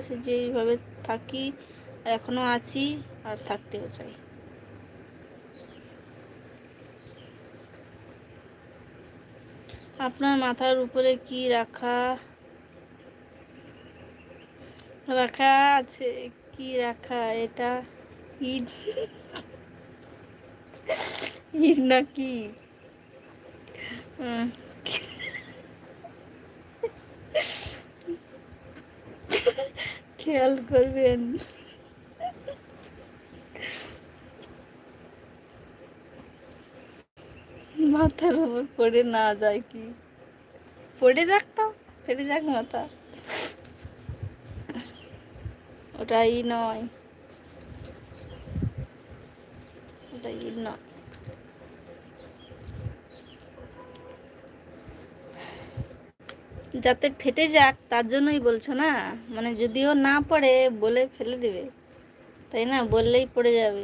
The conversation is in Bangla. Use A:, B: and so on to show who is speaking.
A: আশেপাশে যেইভাবে থাকি এখনো আছি আর থাকতেও চাই। আপনার মাথার উপরে কি রাখা রাখা আছে? কি রাখা এটা? ইট? ইট নাকি? উম, খেয়াল করবেন। মাথার উপর পড়ে না যায় কি? পড়ে যাক তো, পড়ে যাক মাথা। ওটাই নয়, ওটাই নয়। যাতে ফেটে যাক তার জন্যই বলছো না? মানে যদিও না পড়ে বলে ফেলে দিবে, তাই না? বললেই পড়ে যাবে।